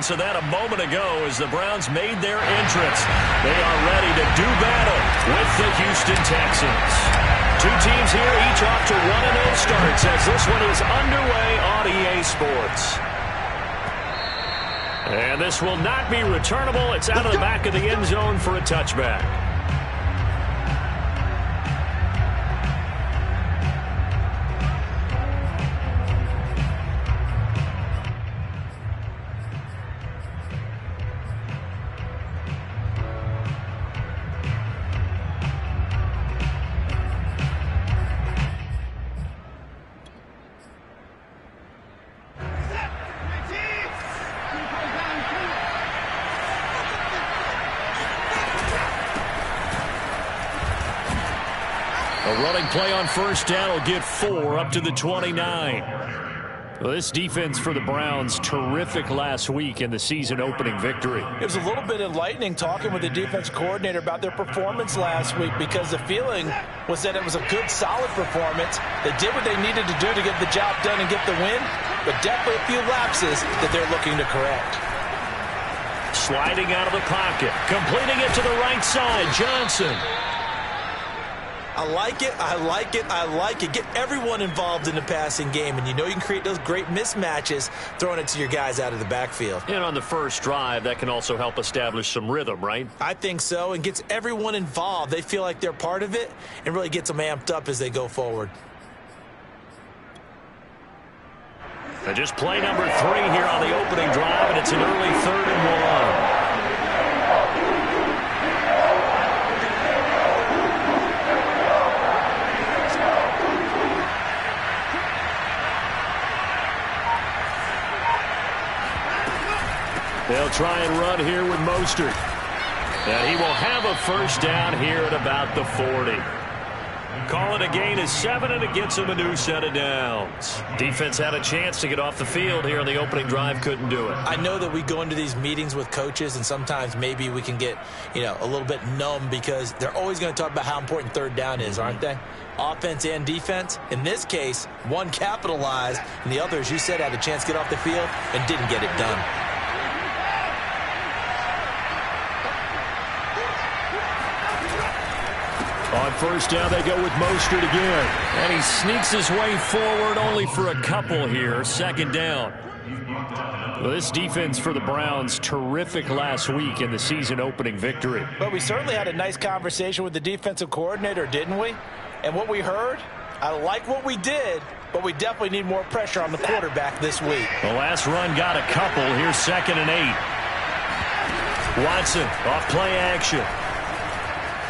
evidence of that a moment ago as the Browns made their entrance. They are ready to do battle with the Houston Texans. Two teams here, each off to 1-0 starts as this one is underway on EA Sports. And this will not be returnable. It's out of the back of the end zone for a touchback. A running play on first down will get 4 up to the 29. Well, this defense for the Browns, terrific last week in the season-opening victory. It was a little bit enlightening talking with the defense coordinator about their performance last week because the feeling was that it was a good, solid performance. They did what they needed to do to get the job done and get the win, but definitely a few lapses that they're looking to correct. Sliding out of the pocket, completing it to the right side, Johnson. I like it, I like it, I like it. Get everyone involved in the passing game, and you know you can create those great mismatches throwing it to your guys out of the backfield. And on the first drive, that can also help establish some rhythm, right? I think so, and gets everyone involved. They feel like they're part of it and really gets them amped up as they go forward. And just play number 3 here on the opening drive, and it's an early 3rd and 1. They'll try and run here with Mostert. And he will have a first down here at about the 40. Call it a gain of 7, and it gets him a new set of downs. Defense had a chance to get off the field here on the opening drive, couldn't do it. I know that we go into these meetings with coaches, and sometimes maybe we can get, a little bit numb because they're always going to talk about how important third down is, aren't they? Offense and defense. In this case, one capitalized, and the other, as you said, had a chance to get off the field and didn't get it done. On first down, they go with Mostert again. And he sneaks his way forward only for a couple here. 2nd down. Well, this defense for the Browns, terrific last week in the season-opening victory. But we certainly had a nice conversation with the defensive coordinator, didn't we? And what we heard, I like what we did, but we definitely need more pressure on the quarterback this week. The last run got a couple. Here's 2nd and 8. Watson off play action.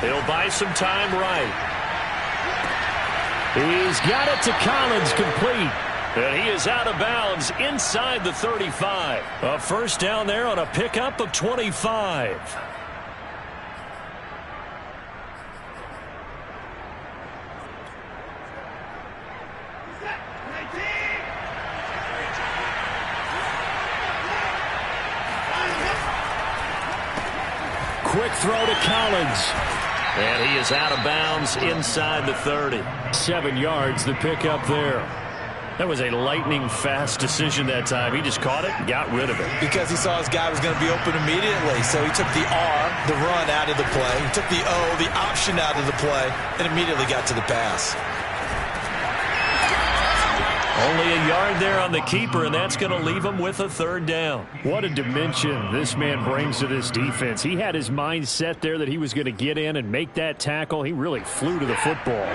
He'll buy some time right. He's got it to Collins, complete. And he is out of bounds inside the 35. A first down there on a pickup of 25. Quick throw to Collins. And he is out of bounds inside the 30. 7 yards, the pickup there. That was a lightning-fast decision that time. He just caught it and got rid of it. Because he saw his guy was going to be open immediately. So he took the R, the run, out of the play. He took the O, the option, out of the play, and immediately got to the pass. Only a yard there on the keeper, and that's going to leave him with a 3rd down. What a dimension this man brings to this defense. He had his mind set there that he was going to get in and make that tackle. He really flew to the football.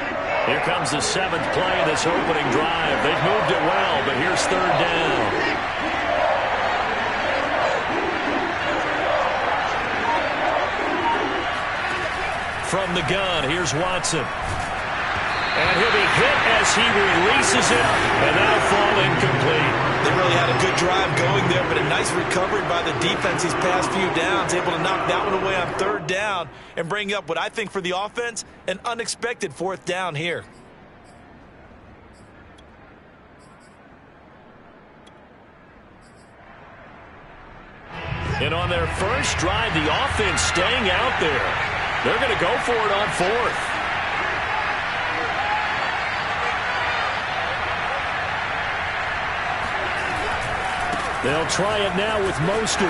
Here comes the 7th play of this opening drive. They've moved it well, but here's 3rd down. From the gun, here's Watson. And he'll be hit as he releases it, and that'll fall incomplete. They really had a good drive going there, but a nice recovery by the defense these past few downs, able to knock that one away on 3rd down and bring up what I think for the offense, an unexpected 4th down here. And on their first drive, the offense staying out there. They're going to go for it on 4th. They'll try it now with Mostert.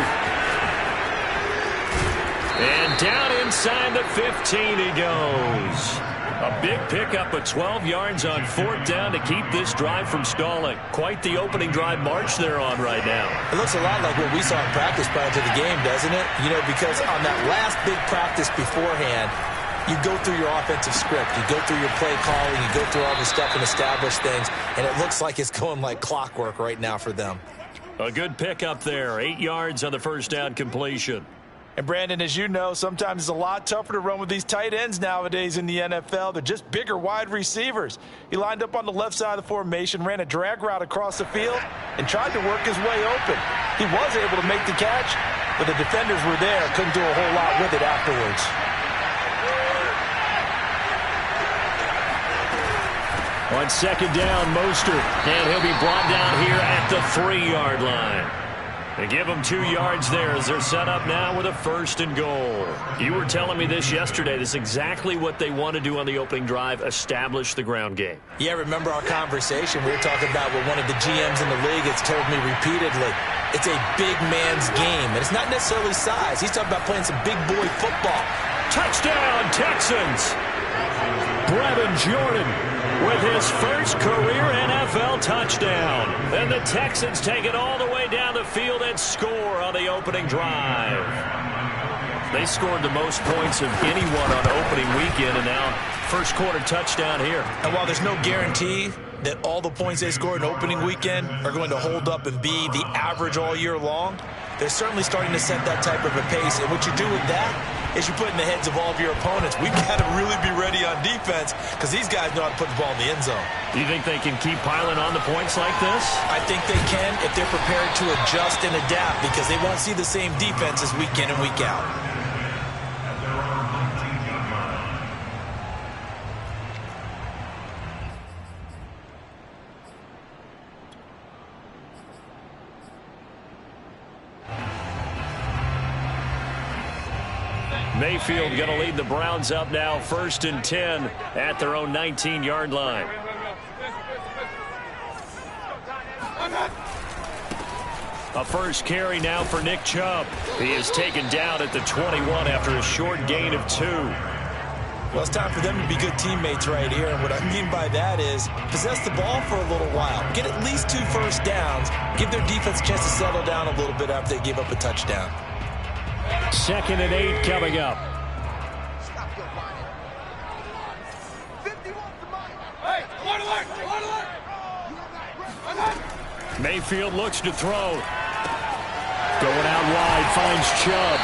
And down inside the 15 he goes. A big pickup of 12 yards on 4th down to keep this drive from stalling. Quite the opening drive march they're on right now. It looks a lot like what we saw in practice prior to the game, doesn't it? You know, because on that last big practice beforehand, you go through your offensive script. You go through your play calling. You go through all the stuff and establish things. And it looks like it's going like clockwork right now for them. A good pickup there. 8 yards on the first down completion. And, Brandon, as you know, sometimes it's a lot tougher to run with these tight ends nowadays in the NFL. They're just bigger wide receivers. He lined up on the left side of the formation, ran a drag route across the field, and tried to work his way open. He was able to make the catch, but the defenders were there. Couldn't do a whole lot with it afterwards. On second down, Mostert, and he'll be brought down here at the 3-yard line. They give them 2 yards there as they're set up now with a 1st and goal. You were telling me this yesterday. This is exactly what they want to do on the opening drive, establish the ground game. Yeah, remember our conversation. We were talking about what one of the GMs in the league has told me repeatedly. It's a big man's game, and it's not necessarily size. He's talking about playing some big boy football. Touchdown, Texans! Brevin Jordan with his first career NFL touchdown. And the Texans take it all the way down the field and score on the opening drive. They scored the most points of anyone on opening weekend, and now first quarter touchdown here. And while there's no guarantee that all the points they scored in opening weekend are going to hold up and be the average all year long, they're certainly starting to set that type of a pace. And what you do with that is you put in the heads of all of your opponents, we've got to really be ready on defense because these guys know how to put the ball in the end zone. Do you think they can keep piling on the points like this? I think they can if they're prepared to adjust and adapt because they won't see the same defenses week in and week out. Mayfield going to lead the Browns up now, 1st and 10 at their own 19-yard line. A first carry now for Nick Chubb. He is taken down at the 21 after a short gain of 2. Well, it's time for them to be good teammates right here. And what I mean by that is possess the ball for a little while. Get at least 2 first downs. Give their defense a chance to settle down a little bit after they give up a touchdown. 2nd and 8 coming up. Mayfield looks to throw. Going out wide, finds Chubb.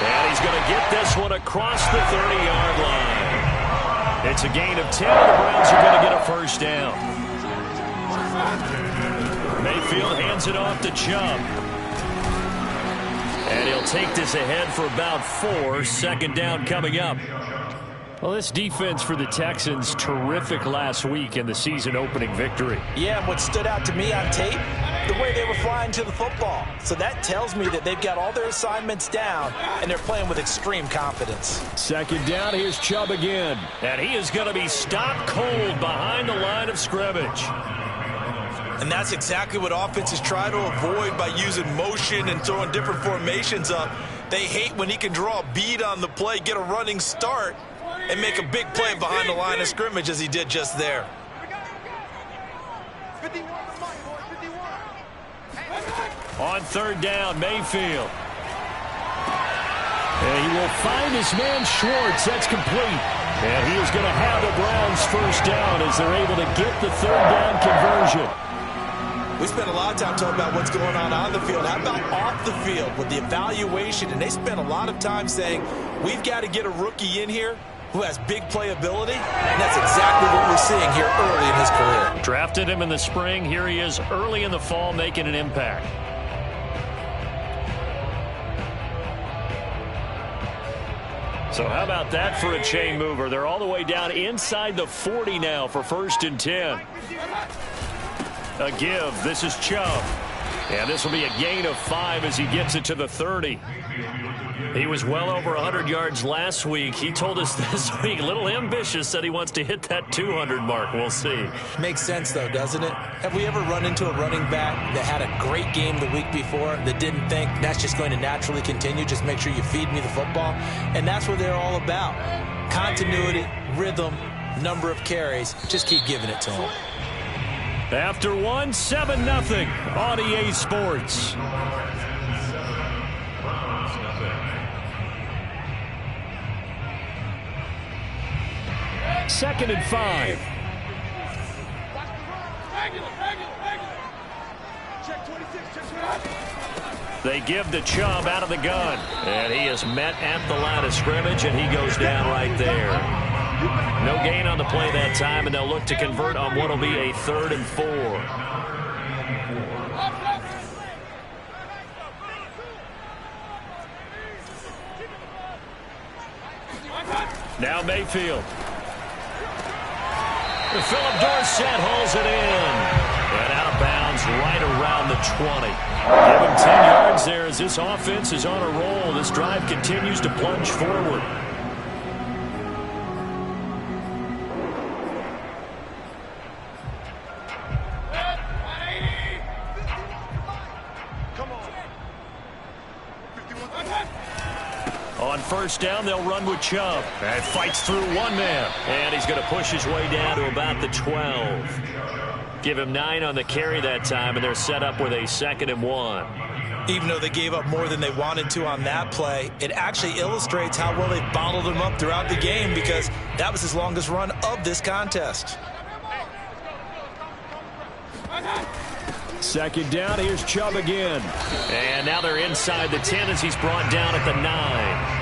And he's going to get this one across the 30-yard line. It's a gain of 10, and the Browns are going to get a first down. Mayfield hands it off to Chubb. And he'll take this ahead for about 4. 2nd down coming up. Well, this defense for the Texans, terrific last week in the season-opening victory. Yeah, and what stood out to me on tape, the way they were flying to the football. So that tells me that they've got all their assignments down, and they're playing with extreme confidence. 2nd down, here's Chubb again. And he is going to be stopped cold behind the line of scrimmage. And that's exactly what offenses try to avoid by using motion and throwing different formations up. They hate when he can draw a bead on the play, get a running start, and make a big play behind the line of scrimmage as he did just there. On 3rd down, Mayfield. And he will find his man Schwartz. That's complete. And he is going to have the Browns first down as they're able to get the 3rd down conversion. We spent a lot of time talking about what's going on the field. How about off the field with the evaluation? And they spent a lot of time saying, we've got to get a rookie in here who has big playability. And that's exactly what we're seeing here early in his career. Drafted him in the spring. Here he is early in the fall making an impact. So how about that for a chain mover? They're all the way down inside the 40 now for 1st and 10. A give. This is Chubb. And this will be a gain of 5 as he gets it to the 30. He was well over 100 yards last week. He told us this week, a little ambitious, said he wants to hit that 200 mark. We'll see. Makes sense, though, doesn't it? Have we ever run into a running back that had a great game the week before that didn't think that's just going to naturally continue? Just make sure you feed me the football. And that's what they're all about. Continuity, rhythm, number of carries. Just keep giving it to him. After 7-0 on EA Sports. Second and 5. They give to Chubb out of the gun. And he is met at the line of scrimmage, and he goes down right there. No gain on the play that time, and they'll look to convert on what will be a 3rd and 4. Now Mayfield. Philip Dorsett hauls it in. And out of bounds right around the 20. Give him 10 yards there as this offense is on a roll. This drive continues to plunge forward. On first down, they'll run with Chubb. And fights through one man. And he's going to push his way down to about the 12. Give him 9 on the carry that time, and they're set up with a 2nd and 1. Even though they gave up more than they wanted to on that play, it actually illustrates how well they bottled him up throughout the game because that was his longest run of this contest. Second down, here's Chubb again. And now they're inside the 10 as he's brought down at the 9.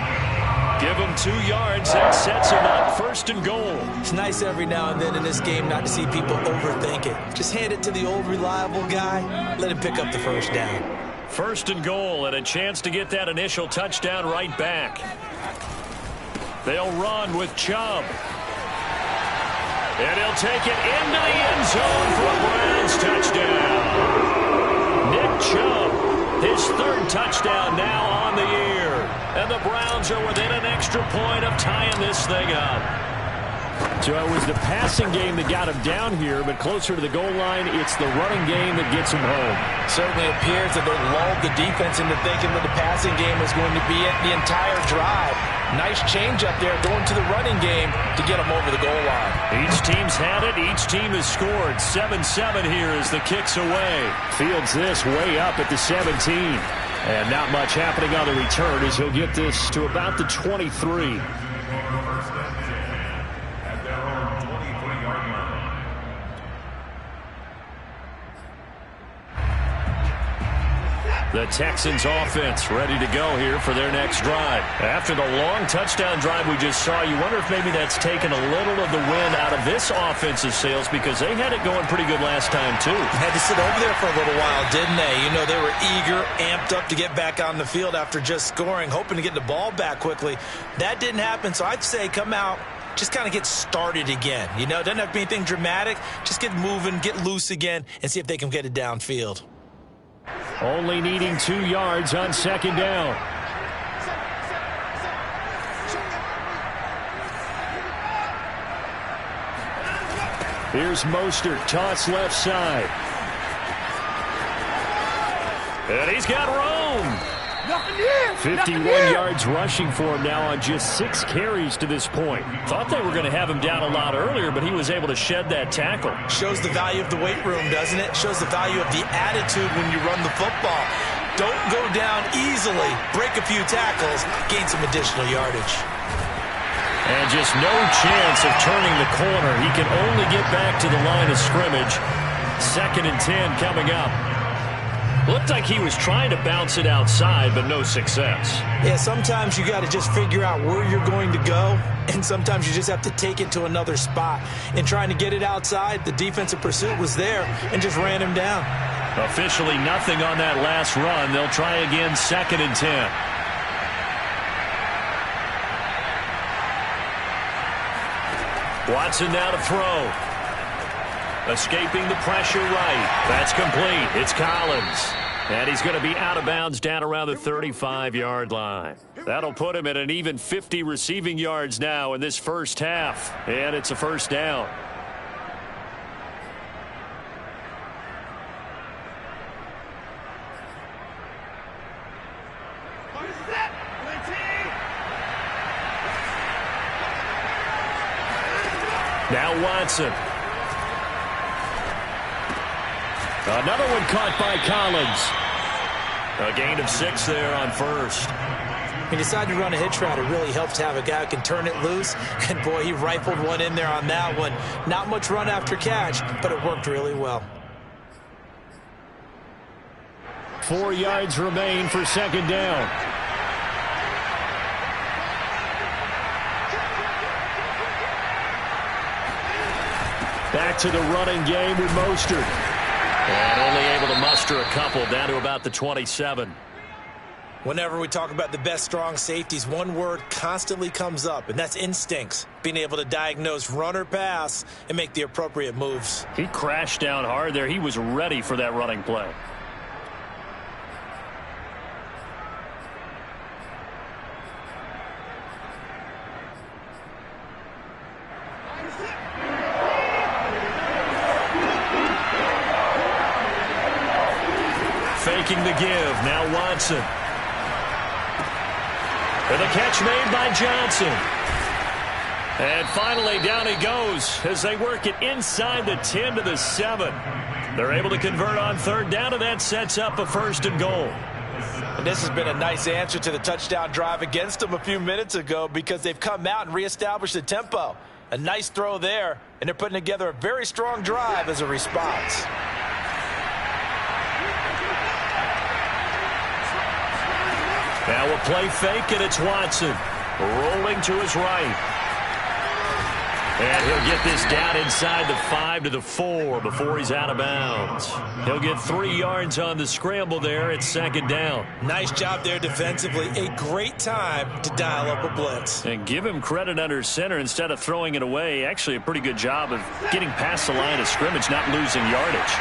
Give him 2 yards. That sets him up 1st and goal. It's nice every now and then in this game not to see people overthink it. Just hand it to the old reliable guy. Let him pick up the 1st down. 1st and goal and a chance to get that initial touchdown right back. They'll run with Chubb. And he'll take it into the end zone for a Browns touchdown. Nick Chubb, his 3rd touchdown now on the year. And the Browns are within an extra point of tying this thing up. So it was the passing game that got him down here, but closer to the goal line, it's the running game that gets him home. Certainly appears that they lulled the defense into thinking that the passing game was going to be it the entire drive. Nice change up there going to the running game to get them over the goal line. Each team's had it. Each team has scored. 7-7 here as the kick's away. Fields this way up at the 17. And not much happening on the return as he'll get this to about the 23. The Texans offense ready to go here for their next drive. After the long touchdown drive we just saw, you wonder if maybe that's taken a little of the wind out of this offensive sails because they had it going pretty good last time too. Had to sit over there for a little while, didn't they? You know, they were eager, amped up to get back on the field after just scoring, hoping to get the ball back quickly. That didn't happen, so I'd say come out, just kind of get started again. You know, it doesn't have to be anything dramatic. Just get moving, get loose again, and see if they can get it downfield. Only needing 2 yards on 2nd down. Here's Mostert, toss left side. And he's got room. 51 yards rushing for him now on just 6 carries to this point. Thought they were going to have him down a lot earlier, but he was able to shed that tackle. Shows the value of the weight room, doesn't it? Shows the value of the attitude when you run the football. Don't go down easily. Break a few tackles. Gain some additional yardage. And just no chance of turning the corner. He can only get back to the line of scrimmage. 2nd and 10 coming up. Looked like he was trying to bounce it outside, but no success. Yeah, sometimes you got to just figure out where you're going to go, and sometimes you just have to take it to another spot. In trying to get it outside, the defensive pursuit was there and just ran him down. Officially nothing on that last run. They'll try again 2nd and 10. Watson now to throw. Escaping the pressure right. That's complete. It's Collins. And he's going to be out of bounds down around the 35-yard line. That'll put him at an even 50 receiving yards now in this first half. And it's a first down. Now Watson. Another one caught by Collins. A gain of 6 there on first. He decided to run a hitch route. It really helps to have a guy who can turn it loose. And, boy, he rifled one in there on that one. Not much run after catch, but it worked really well. 4 yards remain for second down. Back to the running game with Mostert. And only able to muster a couple down to about the 27. Whenever we talk about the best strong safeties, one word constantly comes up, and that's instincts. Being able to diagnose run or pass and make the appropriate moves. He crashed down hard there. He was ready for that running play. Faking the give. Now Watson. And the catch made by Johnson. And finally down he goes as they work it inside the 10 to the 7. They're able to convert on third down, and that sets up a first and goal. And this has been a nice answer to the touchdown drive against them a few minutes ago because they've come out and reestablished the tempo. A nice throw there, and they're putting together a very strong drive as a response. Now a play fake, and it's Watson rolling to his right. And he'll get this down inside the 5 to the 4 before he's out of bounds. He'll get 3 yards on the scramble there at second down. Nice job there defensively. A great time to dial up a blitz. And give him credit under center instead of throwing it away. Actually a pretty good job of getting past the line of scrimmage, not losing yardage.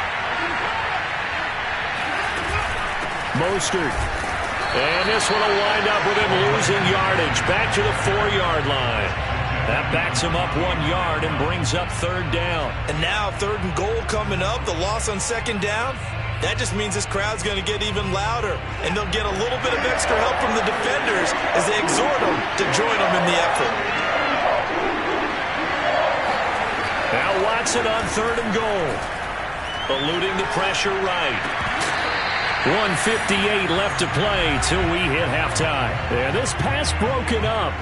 Mostert. And this one will wind up with him losing yardage back to the 4-yard line. That backs him up 1 yard and brings up third down. And now third and goal coming up, the loss on second down. That just means this crowd's going to get even louder, and they'll get a little bit of extra help from the defenders as they exhort them to join them in the effort. Now Watson on third and goal. Eluding the pressure right. 1:58 left to play till we hit halftime. And this pass broken up.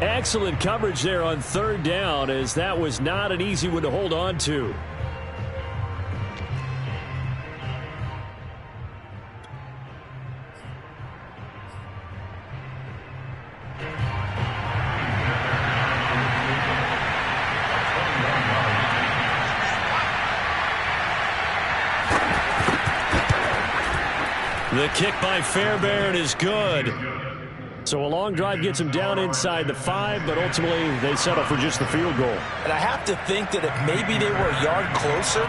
Excellent coverage there on third down, as that was not an easy one to hold on to. The kick by Fairbairn is good. So a long drive gets him down inside the 5, but ultimately they settle for just the field goal. And I have to think that if maybe they were a yard closer,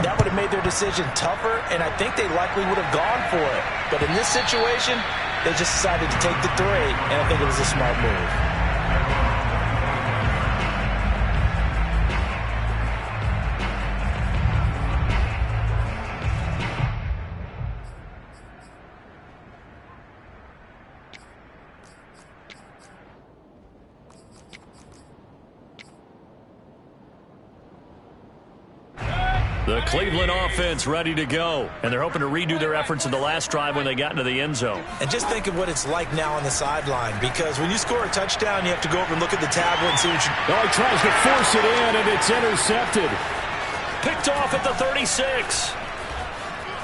that would have made their decision tougher, and I think they likely would have gone for it. But in this situation, they just decided to take the 3, and I think it was a smart move. The Cleveland offense ready to go, and they're hoping to redo their efforts in the last drive when they got into the end zone. And just think of what it's like now on the sideline, because when you score a touchdown, you have to go over and look at the tablet and see what you... Oh, he tries to force it in, and it's intercepted. Picked off at the 36.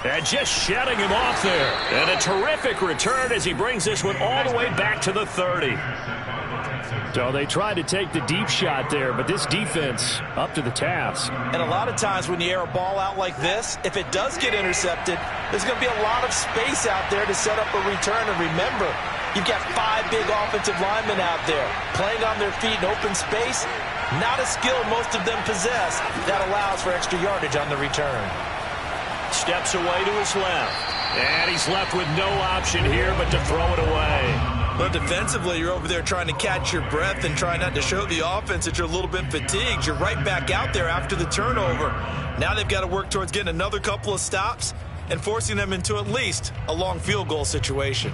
And just shutting him off there. And a terrific return as he brings this one all the way back to the 30. So they tried to take the deep shot there, but this defense up to the task. And a lot of times when you air a ball out like this, if it does get intercepted, there's going to be a lot of space out there to set up a return. And remember, you've got 5 big offensive linemen out there playing on their feet in open space. Not a skill most of them possess that allows for extra yardage on the return. Steps away to his left. And he's left with no option here but to throw it away. But defensively, you're over there trying to catch your breath and try not to show the offense that you're a little bit fatigued. You're right back out there after the turnover. Now they've got to work towards getting another couple of stops and forcing them into at least a long field goal situation.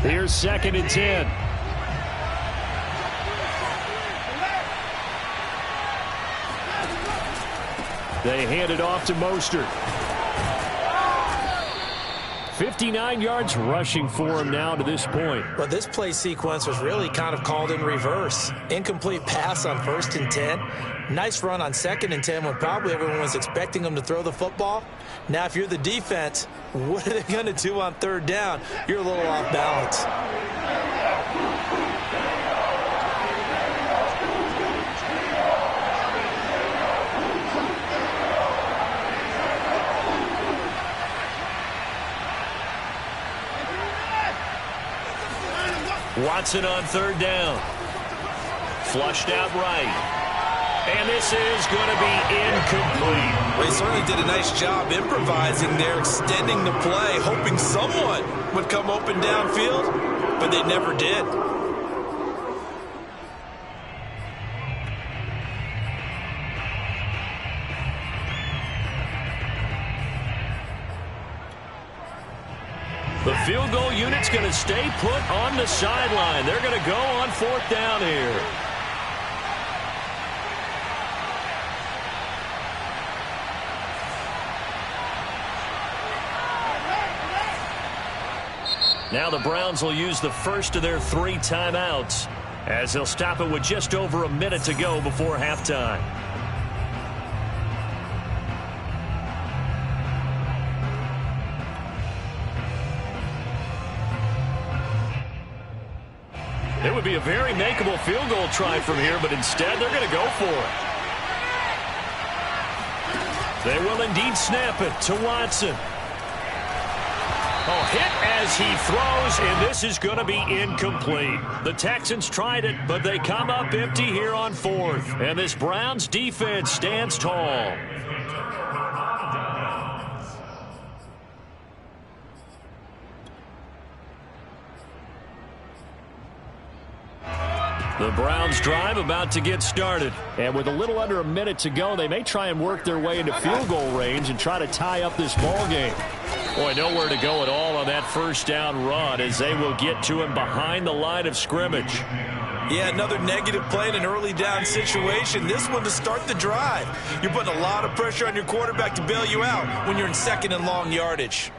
Here's 2nd and 10. They hand it off to Mostert. 59 yards rushing for him now to this point. Well, this play sequence was really kind of called in reverse. Incomplete pass on 1st and 10. Nice run on 2nd and 10 when probably everyone was expecting them to throw the football. Now, if you're the defense, what are they going to do on 3rd down? You're a little off balance. Watson on 3rd down. Flushed out right. And this is going to be incomplete. Well, he certainly did a nice job improvising there, extending the play, hoping someone would come open downfield, but they never did. The field goal unit's going to stay put on the sideline. They're going to go on 4th down here. Now the Browns will use the first of their 3 timeouts as they'll stop it with just over a minute to go before halftime. It would be a very makeable field goal try from here, but instead they're going to go for it. They will indeed snap it to Watson. Oh, hit as he throws, and this is going to be incomplete. The Texans tried it, but they come up empty here on 4th. And this Browns defense stands tall. The Browns drive about to get started. And with a little under a minute to go, they may try and work their way into field goal range and try to tie up this ball game. Boy, nowhere to go at all on that 1st down run as they will get to him behind the line of scrimmage. Yeah, another negative play in an early down situation. This one to start the drive. You're putting a lot of pressure on your quarterback to bail you out when you're in 2nd and long yardage.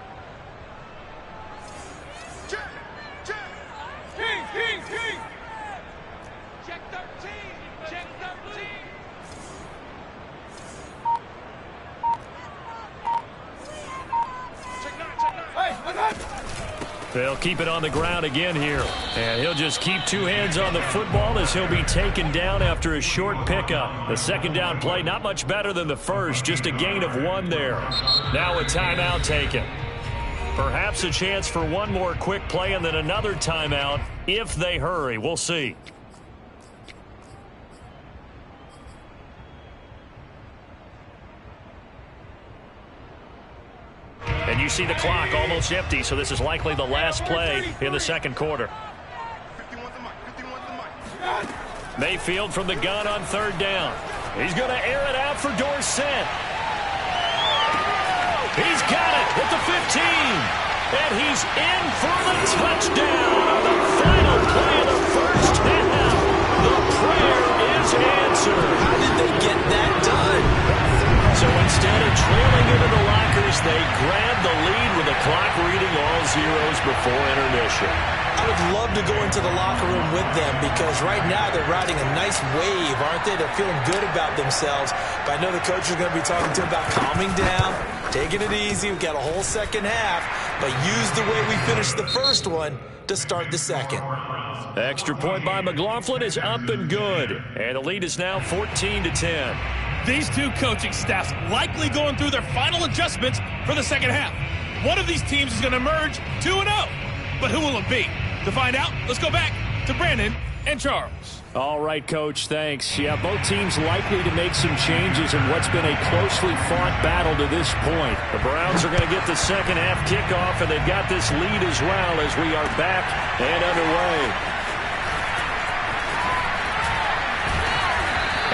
They'll keep it on the ground again here. And he'll just keep 2 hands on the football as he'll be taken down after a short pickup. The 2nd down play not much better than the first, just a gain of 1 there. Now a timeout taken. Perhaps a chance for one more quick play and then another timeout if they hurry. We'll see. And you see the clock almost empty, so this is likely the last play in the 2nd quarter. Mayfield from the gun on 3rd down. He's going to air it out for Dorsett. He's got it at the 15. And he's in for the touchdown on the final play of the 1st half. The prayer is answered. How did they get that done? So instead of trailing into the lockers, they grab the lead with the clock reading all zeros before intermission. I would love to go into the locker room with them because right now they're riding a nice wave, aren't they? They're feeling good about themselves. But I know the coach is going to be talking to them about calming down, taking it easy. We've got a whole 2nd half, but use the way we finished the 1st one to start the 2nd. Extra point by McLaughlin is up and good. And the lead is now 14-10. These 2 coaching staffs likely going through their final adjustments for the 2nd half. One of these teams is going to emerge 2-0. But who will it be? To find out, let's go back to Brandon and Charles. All right, Coach, thanks. Yeah, both teams likely to make some changes in what's been a closely fought battle to this point. The Browns are going to get the second half kickoff, and they've got this lead as well as we are back and underway.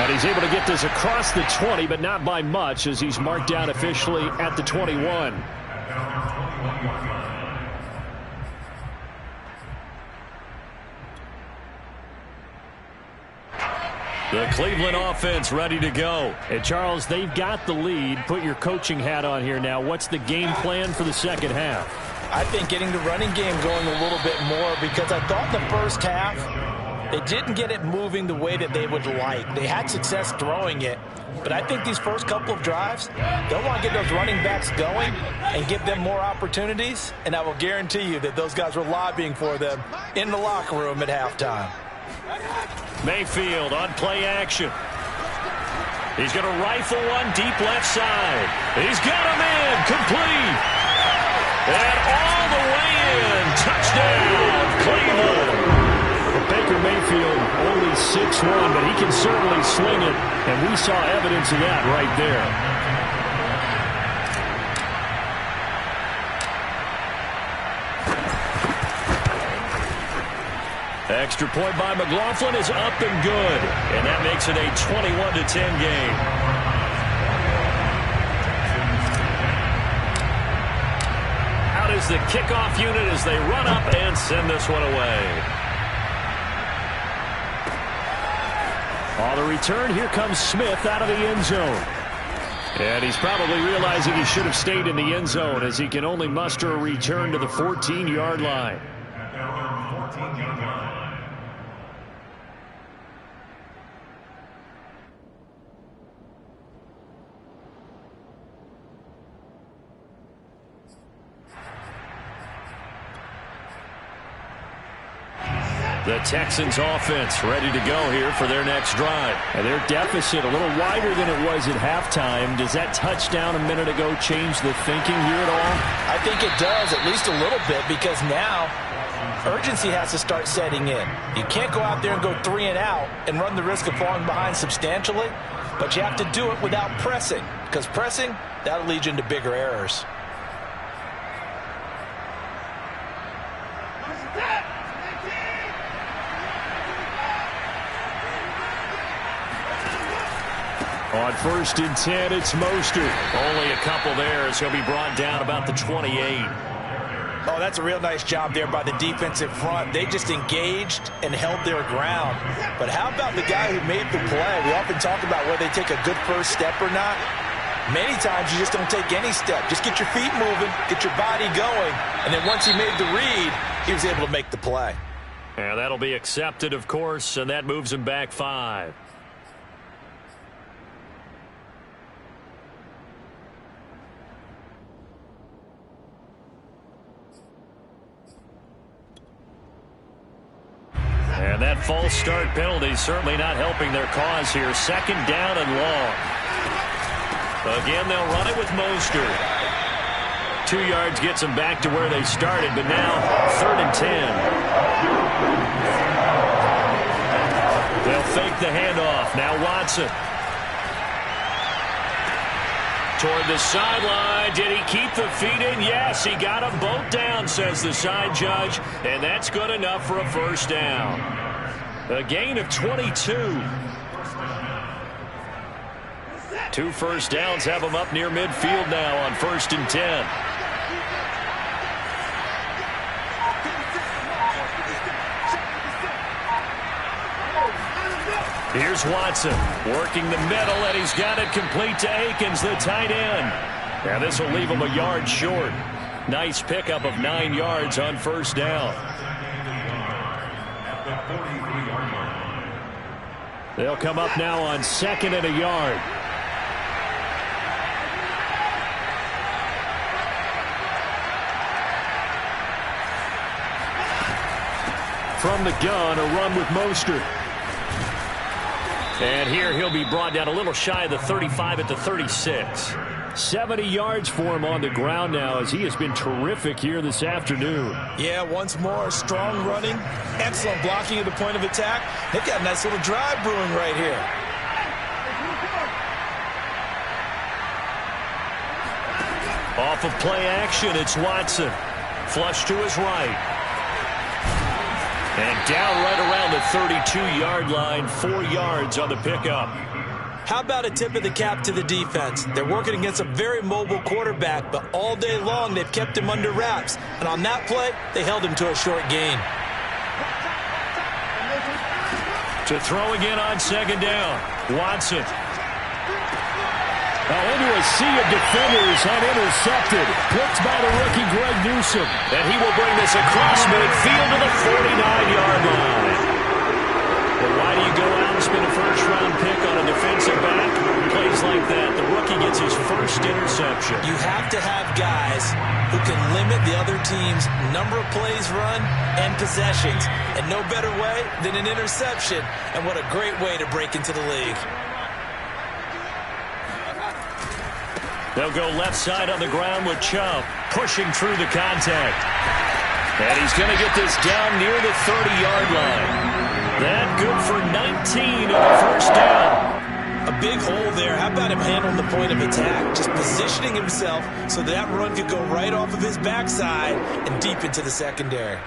And he's able to get this across the 20, but not by much, as he's marked down officially at the 21. The Cleveland offense ready to go. And, Charles, they've got the lead. Put your coaching hat on here now. What's the game plan for the second half? I think getting the running game going a little bit more, because I thought the first half they didn't get it moving the way that they would like. They had success throwing it, but I think these first couple of drives, they'll want to get those running backs going and give them more opportunities, and I will guarantee you that those guys were lobbying for them in the locker room at halftime. Mayfield on play action. He's going to rifle one deep left side. He's got him in. Complete. And all the way in. Touchdown, Cleveland. Baker Mayfield only 6'1", but he can certainly sling it. And we saw evidence of that right there. Extra point by McLaughlin is up and good. And that makes it a 21-10 game. Out is the kickoff unit as they run up and send this one away. On the return, here comes Smith out of the end zone. And he's probably realizing he should have stayed in the end zone, as he can only muster a return to the 14-yard line. The Texans offense ready to go here for their next drive. And their deficit a little wider than it was at halftime. Does that touchdown a minute ago change the thinking here at all? I think it does, at least a little bit, because now urgency has to start setting in. You can't go out there and go 3 and out and run the risk of falling behind substantially, but you have to do it without pressing, because pressing, that'll lead you into bigger errors. On 1st and 10, it's Mostert. Only a couple there as he'll be brought down about the 28. Oh, that's a real nice job there by the defensive front. They just engaged and held their ground. But how about the guy who made the play? We often talk about whether they take a good first step or not. Many times you just don't take any step. Just get your feet moving, get your body going, and then once he made the read, he was able to make the play. And that'll be accepted, of course, and that moves him back 5. And that false start penalty certainly not helping their cause here. 2nd down and long. Again, they'll run it with Mostert. 2 yards gets them back to where they started, but now 3rd and 10. They'll fake the handoff. Now Watson. Toward the sideline. Did he keep the feet in? Yes, he got them both down, says the side judge. And that's good enough for a 1st down. A gain of 22. 2 first downs have them up near midfield now on 1st and 10. Here's Watson working the middle, and he's got it complete to Akins, the tight end. Now this will leave him a yard short. Nice pickup of 9 yards on 1st down. They'll come up now on 2nd and a yard. From the gun, a run with Mostert. And here he'll be brought down a little shy of the 35 at the 36. 70 yards for him on the ground now, as he has been terrific here this afternoon. Yeah, once more, strong running, excellent blocking at the point of attack. They've got a nice little drive brewing right here. Off of play action, it's Watson. Flush to his right. And down right around the 32-yard line, 4 yards on the pickup. How about a tip of the cap to the defense? They're working against a very mobile quarterback, but all day long they've kept him under wraps. And on that play, they held him to a short gain. To throw again on second down, Watson. Now into a sea of defenders and intercepted. Picked by the rookie Greg Newsome. And he will bring this across midfield to the 49-yard line. But why do you go out and spend a first-round pick on a defensive back? Plays like that, the rookie gets his first interception. You have to have guys who can limit the other team's number of plays run and possessions. And no better way than an interception. And what a great way to break into the league. They'll go left side on the ground with Chubb, pushing through the contact. And he's going to get this down near the 30-yard line. That good for 19 on the first down. A big hole there. How about him handling the point of attack? Just positioning himself so that run could go right off of his backside and deep into the secondary.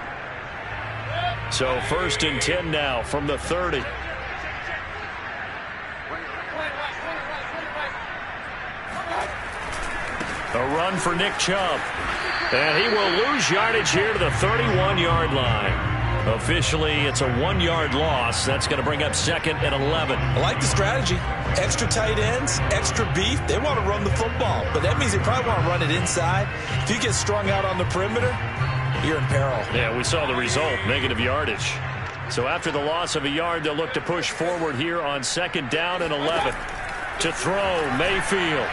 So 1st and 10 now from the 30. A run for Nick Chubb. And he will lose yardage here to the 31-yard line. Officially, it's a 1-yard loss. That's going to bring up 2nd and 11. I like the strategy. Extra tight ends, extra beef. They want to run the football, but that means they probably want to run it inside. If you get strung out on the perimeter, you're in peril. Yeah, we saw the result, negative yardage. So after the loss of a yard, they'll look to push forward here on 2nd down and 11. To throw, Mayfield.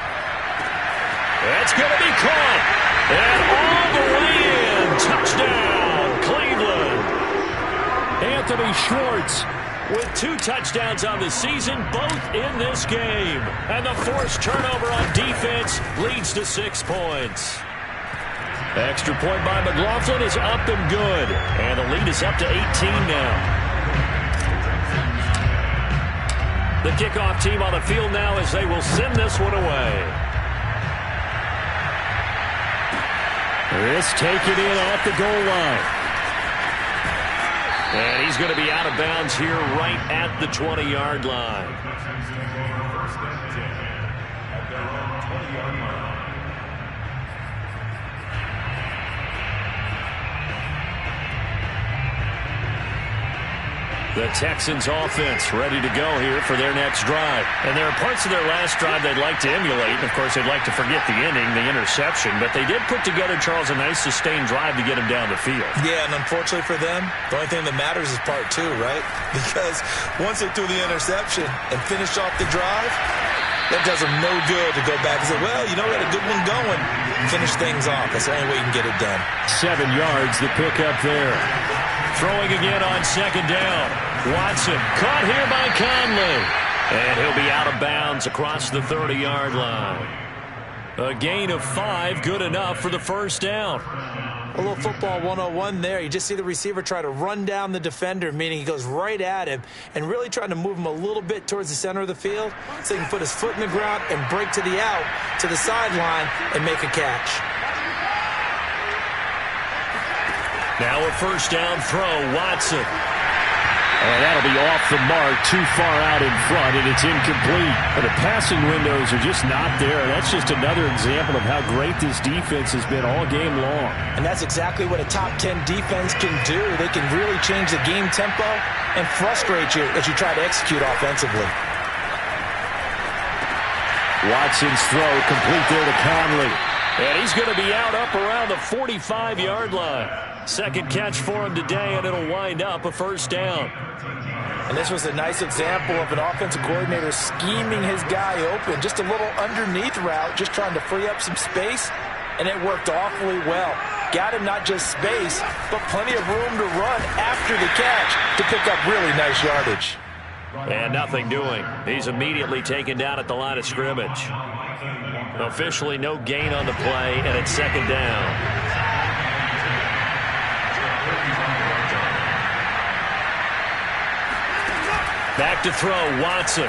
That's going to be caught. And all the way in. Touchdown, Cleveland. Anthony Schwartz with 2 touchdowns on the season, both in this game. And the forced turnover on defense leads to 6 points. Extra point by McLaughlin is up and good. And the lead is up to 18 now. The kickoff team on the field now as they will send this one away. This taken in at the goal line. And he's going to be out of bounds here right at the 20-yard line. The Texans offense ready to go here for their next drive. And there are parts of their last drive they'd like to emulate. And of course, they'd like to forget the inning, the interception. But they did put together, Charles, a nice sustained drive to get him down the field. Yeah, and unfortunately for them, the only thing that matters is part 2, right? Because once they threw the interception and finished off the drive, that does them no good to go back and say, well, you know, we had a good one going. Finish things off. That's the only way you can get it done. 7 yards, the pickup there. Throwing again on 2nd down. Watson caught here by Conley. And he'll be out of bounds across the 30-yard line. A gain of 5, good enough for the first down. A little football 101 there. You just see the receiver try to run down the defender, meaning he goes right at him and really trying to move him a little bit towards the center of the field so he can put his foot in the ground and break to the out, to the sideline, and make a catch. Now a first down throw, Watson. And that'll be off the mark, too far out in front, and it's incomplete. And the passing windows are just not there. That's just another example of how great this defense has been all game long. And that's exactly what a top 10 defense can do. They can really change the game tempo and frustrate you as you try to execute offensively. Watson's throw complete there to Conley. And he's going to be out up around the 45-yard line. Second catch for him today, and it'll wind up a first down. And this was a nice example of an offensive coordinator scheming his guy open. Just a little underneath route, just trying to free up some space, and it worked awfully well. Got him not just space, but plenty of room to run after the catch to pick up really nice yardage. And nothing doing. He's immediately taken down at the line of scrimmage. Officially no gain on the play, and it's second down. Back to throw, Watson.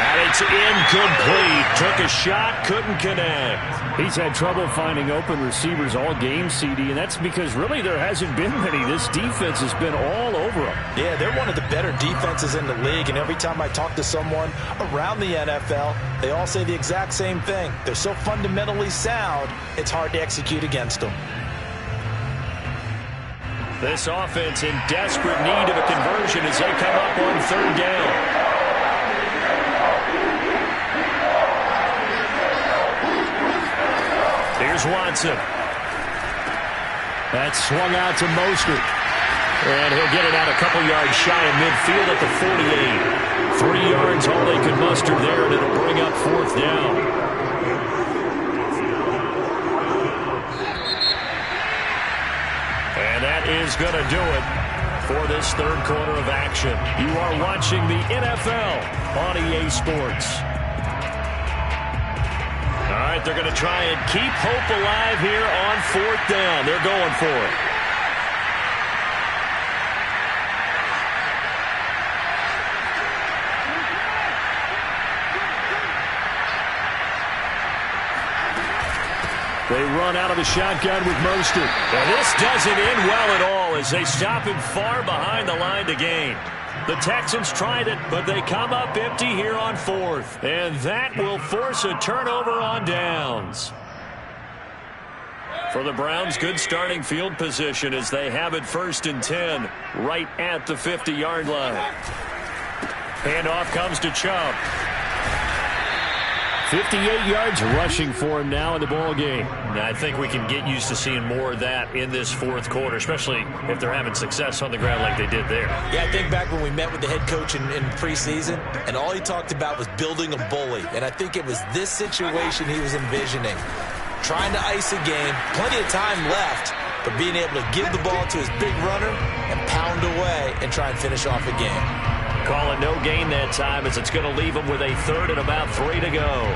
And it's incomplete. Took a shot, couldn't connect. He's had trouble finding open receivers all game, CD, and that's because really there hasn't been many. This defense has been all over them. Yeah, they're one of the better defenses in the league, and every time I talk to someone around the NFL, they all say the exact same thing. They're so fundamentally sound, it's hard to execute against them. This offense in desperate need of a conversion as they come up on third down. Here's Watson. That's swung out to Mostert. And he'll get it out a couple yards shy of midfield at the 48. 3 yards, all they could muster there, and it'll bring up fourth down. And that is going to do it for this third quarter of action. You are watching the NFL on EA Sports. All right, they're going to try and keep hope alive here on fourth down. They're going for it. They run out of the shotgun with Mostert. And this doesn't end well at all as they stop him far behind the line to gain. The Texans tried it, but they come up empty here on fourth. And that will force a turnover on downs. For the Browns, good starting field position as they have it 1st and 10 right at the 50-yard line. Handoff comes to Chubb. 58 yards rushing for him now in the ball game. I think we can get used to seeing more of that in this fourth quarter, especially if they're having success on the ground like they did there. Yeah, I think back when we met with the head coach in preseason, and all he talked about was building a bully. And I think it was this situation he was envisioning. Trying to ice a game, plenty of time left, but being able to give the ball to his big runner and pound away and try and finish off a game. Call it no gain that time as it's going to leave him with a third and about 3 to go.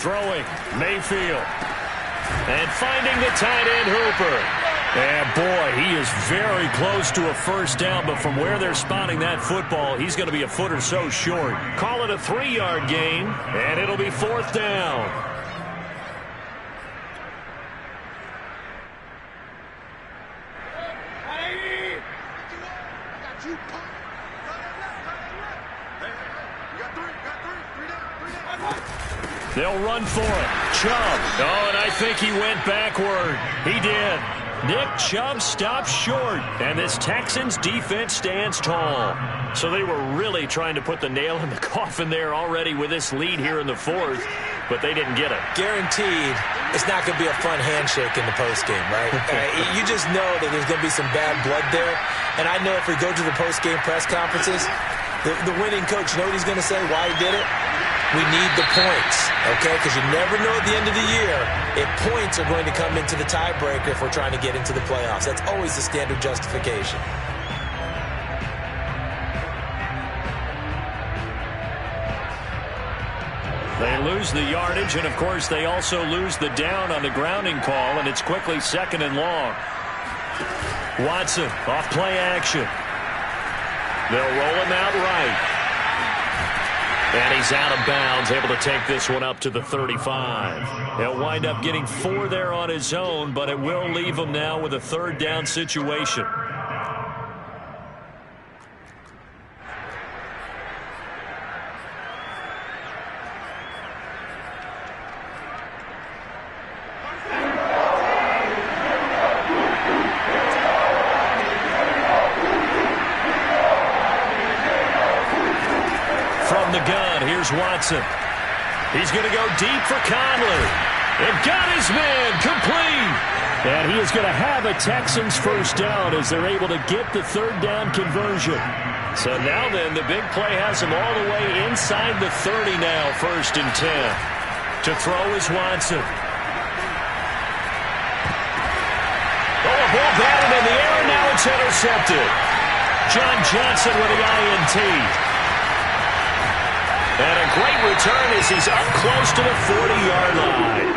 Throwing, Mayfield. And finding the tight end, Hooper. And boy, he is very close to a first down, but from where they're spotting that football, he's going to be a foot or so short. Call it a 3-yard gain, and it'll be fourth down. They'll run for it. Chubb. Oh, and I think he went backward. He did. Nick Chubb stops short, and this Texans defense stands tall. So they were really trying to put the nail in the coffin there already with this lead here in the fourth, but they didn't get it. Guaranteed it's not going to be a fun handshake in the postgame, right? You just know that there's going to be some bad blood there, and I know if we go to the postgame press conferences, the winning coach, you know what he's going to say, why he did it? We need the points, okay? Because you never know at the end of the year if points are going to come into the tiebreaker if we're trying to get into the playoffs. That's always the standard justification. They lose the yardage, and, of course, they also lose the down on the grounding call, and it's quickly 2nd and long. Watson off play action. They'll roll him out right. And he's out of bounds, able to take this one up to the 35. He'll wind up getting 4 there on his own, but it will leave him now with a third down situation. Watson. He's going to go deep for Conley. And got his man complete. And he is going to have a Texans first down as they're able to get the third down conversion. So now then, the big play has him all the way inside the 30 now, 1st and 10. To throw is Watson. Oh, a ball batted in the air, and now it's intercepted. John Johnson with the INT. And a great return as he's up close to the 40-yard line.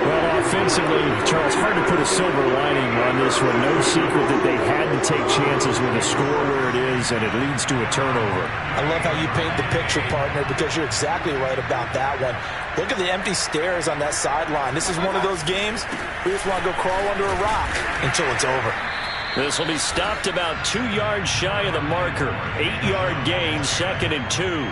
Well, offensively, Charles, hard to put a silver lining on this one. No secret that they had to take chances with a score where it is, and it leads to a turnover. I love how you paint the picture, partner, because you're exactly right about that one. Look at the empty stares on that sideline. This is one of those games we just want to go crawl under a rock until it's over. This will be stopped about 2 yards shy of the marker. 8-yard gain, 2nd and 2.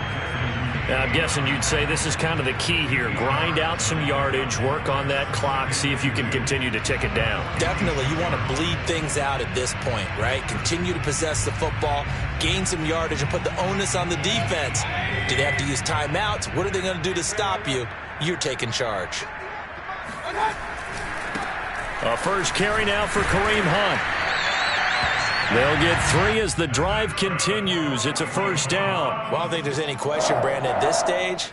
I'm guessing you'd say this is kind of the key here. Grind out some yardage, work on that clock, see if you can continue to tick it down. Definitely. You want to bleed things out at this point, right? Continue to possess the football, gain some yardage, and put the onus on the defense. Do they have to use timeouts? What are they going to do to stop you? You're taking charge. A first carry now for Kareem Hunt. They'll get 3 as the drive continues. It's a first down. Well, I don't think there's any question, Brandon, at this stage.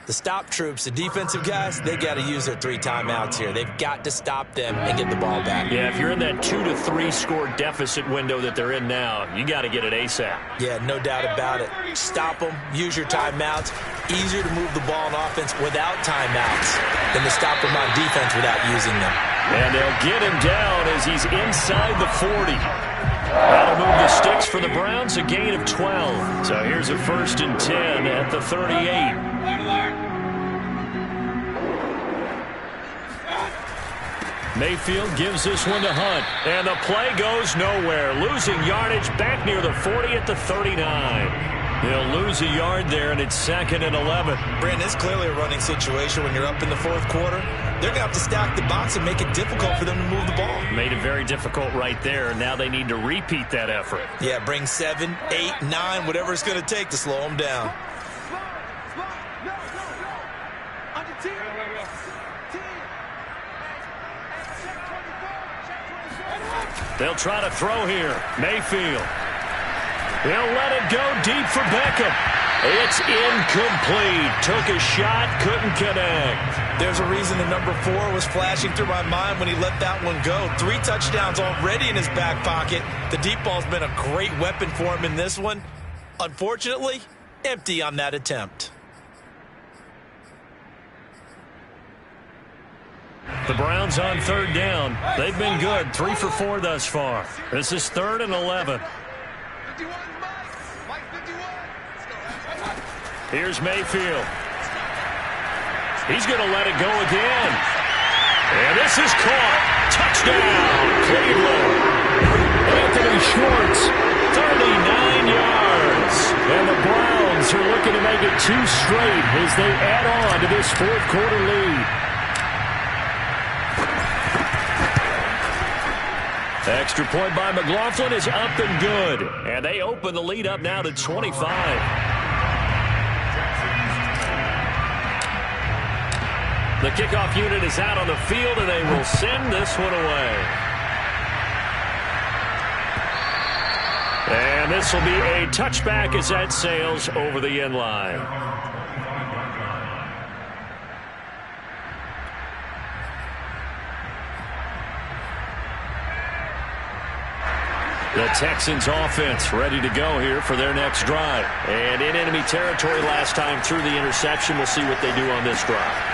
The stop troops, the defensive guys, they got to use their 3 timeouts here. They've got to stop them and get the ball back. Yeah, if you're in that 2 to 3 score deficit window that they're in now, you got to get it ASAP. Yeah, no doubt about it. Stop them, use your timeouts. Easier to move the ball on offense without timeouts than to stop them on defense without using them. And they'll get him down as he's inside the 40. That'll move the sticks for the Browns, a gain of 12. So here's a 1st and 10 at the 38. Mayfield gives this one to Hunt. And the play goes nowhere. Losing yardage back near the 40 at the 39. He'll lose a yard there, and it's 2nd and 11. Brandon, it's clearly a running situation when you're up in the 4th quarter. They're going to have to stack the box and make it difficult for them to move the ball. Made it very difficult right there. Now they need to repeat that effort. Yeah, bring 7, 8, 9, whatever it's going to take to slow them down. They'll try to throw here. Mayfield. They'll let it go deep for Beckham. It's incomplete. Took a shot, couldn't connect. There's a reason the number 4 was flashing through my mind when he let that one go. 3 touchdowns already in his back pocket. The deep ball's been a great weapon for him in this one. Unfortunately, empty on that attempt. The Browns on 3rd down. They've been good. 3 for 4 thus far. This is 3rd and 11. Here's Mayfield. He's going to let it go again. And this is caught. Touchdown, Cleveland. Anthony Schwartz, 39 yards. And the Browns are looking to make it 2 straight as they add on to this 4th quarter lead. Extra point by McLaughlin is up and good. And they open the lead up now to 25. The kickoff unit is out on the field, and they will send this one away. And this will be a touchback as that sails over the end line. The Texans offense ready to go here for their next drive. And in enemy territory last time through the interception. We'll see what they do on this drive.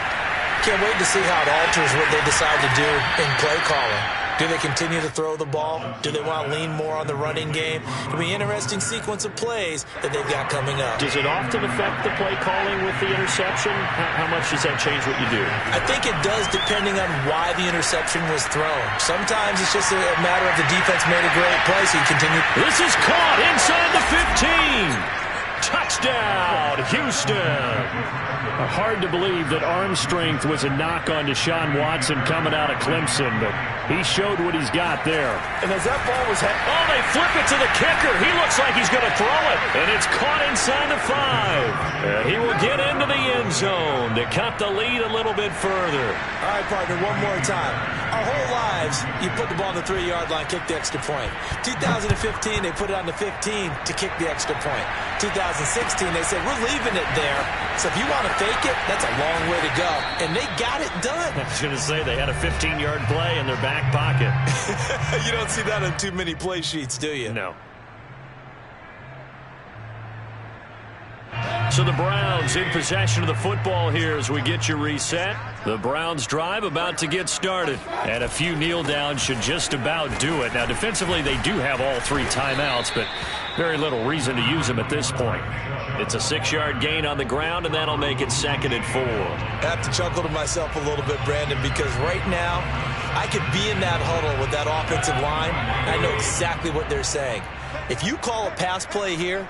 Can't wait to see how it alters what they decide to do in play calling. Do they continue to throw the ball? Do they want to lean more on the running game? It'll be an interesting sequence of plays that they've got coming up. Does it often affect the play calling with the interception? How much does that change what you do? I think it does, depending on why the interception was thrown. Sometimes it's just a matter of the defense made a great play, so you continue. This is caught inside the 15. Touchdown, Houston. Hard to believe that arm strength was a knock on Deshaun Watson coming out of Clemson, but he showed what he's got there. And as that ball was hit, they flip it to the kicker. He looks like he's going to throw it, and it's caught inside the 5. And he will get into the end zone to cut the lead a little bit further. All right, partner, one more time. Our whole lives, you put the ball on the 3-yard line, kick the extra point. 2015, they put it on the 15 to kick the extra point. 2016, 16. They said, we're leaving it there. So if you want to fake it, that's a long way to go. And they got it done. I was going to say they had a 15-yard play in their back pocket. You don't see that on too many play sheets, do you? No. So the Browns in possession of the football here as we get you reset. The Browns drive about to get started. And a few kneel downs should just about do it. Now defensively they do have all 3 timeouts, but very little reason to use them at this point. It's a 6-yard gain on the ground, and that'll make it 2nd and 4. I have to chuckle to myself a little bit, Brandon, because right now I could be in that huddle with that offensive line, and I know exactly what they're saying. If you call a pass play here,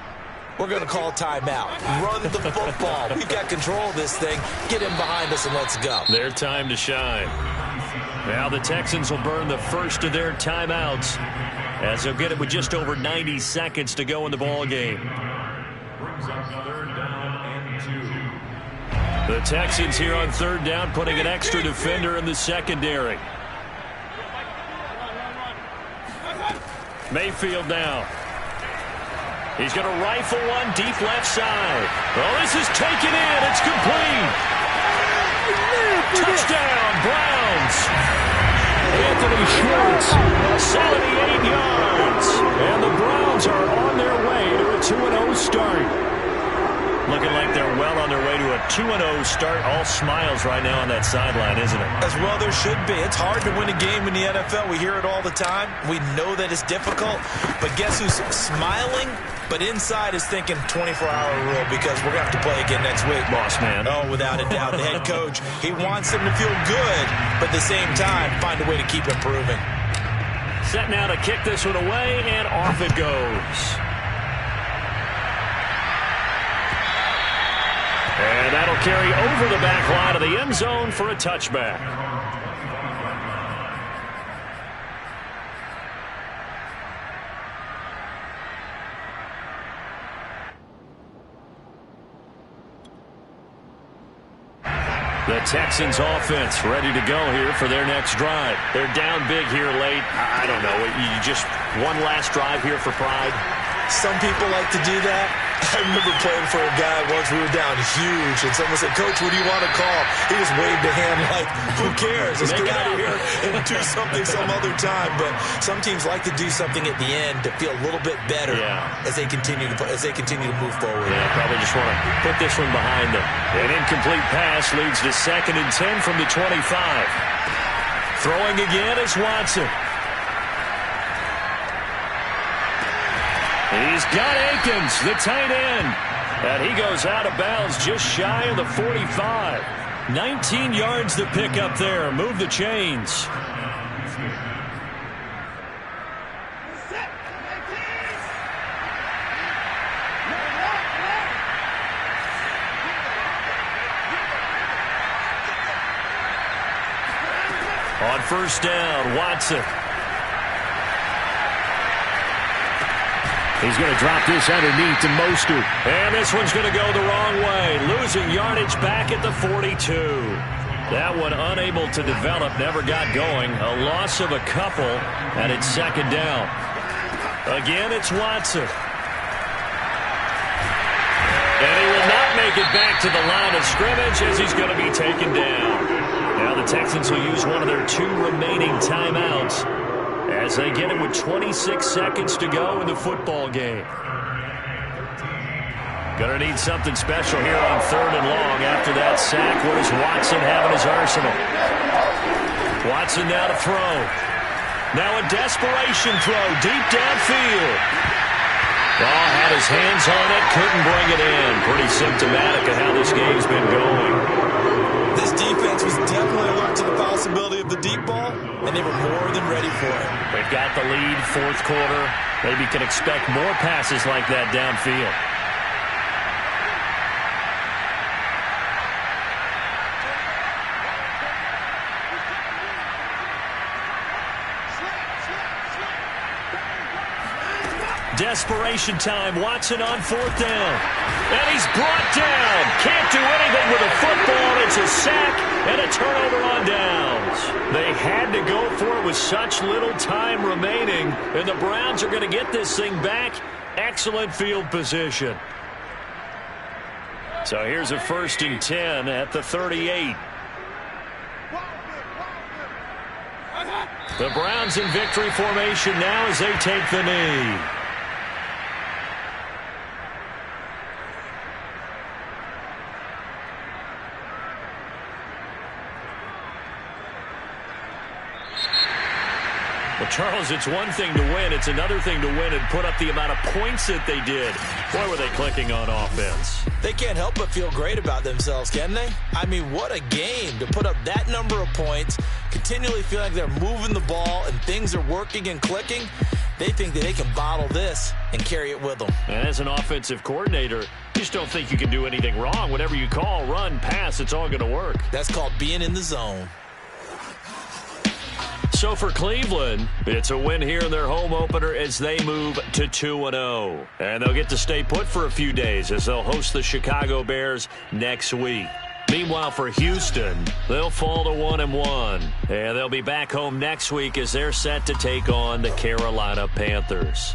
we're going to call timeout. Run the football. We've got control of this thing. Get in behind us and let's go. Their time to shine. Now the Texans will burn the first of their timeouts as they'll get it with just over 90 seconds to go in the ball game. The Texans here on 3rd down, putting an extra defender in the secondary. Mayfield now. He's going to rifle one deep left side. Oh, this is taken in. It's complete. Touchdown, Browns. Anthony Schwartz, a 78 yards. And the Browns are on their way to a 2-0 start. Looking like they're well on their way to a 2-0 start. All smiles right now on that sideline, isn't it? As well there should be. It's hard to win a game in the NFL. We hear it all the time. We know that it's difficult. But guess who's smiling? But inside is thinking 24-hour rule because we're going to have to play again next week. Boss man. Oh, without a doubt. The head coach, he wants them to feel good, but at the same time, find a way to keep improving. Set now to kick this one away, and off it goes. And that'll carry over the back line of the end zone for a touchback. The Texans offense ready to go here for their next drive. They're down big here late. I don't know. You just one last drive here for pride. Some people like to do that. I remember playing for a guy once. We were down huge, and someone said, Coach, what do you want to call? He just waved a hand like, who cares? Let's get out of here and do something some other time. But some teams like to do something at the end to feel a little bit better as they continue to move forward. Yeah, probably just want to put this one behind them. An incomplete pass leads to 2nd and 10 from the 25. Throwing again is Watson. He's got Akins, the tight end. And he goes out of bounds just shy of the 45. 19 yards to pick up there. Move the chains. On 1st down, Watson. He's going to drop this underneath to Mostert. And this one's going to go the wrong way. Losing yardage back at the 42. That one unable to develop, never got going. A loss of a couple, and it's 2nd down. Again, it's Watson. And he will not make it back to the line of scrimmage as he's going to be taken down. Now the Texans will use one of their 2 remaining timeouts as they get it with 26 seconds to go in the football game. Gonna need something special here on 3rd and long after that sack. What does Watson have in his arsenal? Watson now to throw. Now a desperation throw deep downfield. Oh, had his hands on it, couldn't bring it in. Pretty symptomatic of how this game's been going. This defense was definitely alert to the possibility of the deep ball, and they were more than ready for it. They've got the lead, 4th quarter. Maybe can expect more passes like that downfield. Desperation time. Watson on 4th down. And he's brought down. Can't do anything with a football. It's a sack and a turnover on downs. They had to go for it with such little time remaining. And the Browns are going to get this thing back. Excellent field position. So here's a 1st and 10 at the 38. The Browns in victory formation now as they take the knee. Well, Charles, it's one thing to win. It's another thing to win and put up the amount of points that they did. Boy, were they clicking on offense. They can't help but feel great about themselves, can they? I mean, what a game to put up that number of points, continually feel like they're moving the ball and things are working and clicking. They think that they can bottle this and carry it with them. And as an offensive coordinator, you just don't think you can do anything wrong. Whatever you call, run, pass, it's all going to work. That's called being in the zone. So for Cleveland, it's a win here in their home opener as they move to 2-0. And they'll get to stay put for a few days as they'll host the Chicago Bears next week. Meanwhile, for Houston, they'll fall to 1-1. And they'll be back home next week as they're set to take on the Carolina Panthers.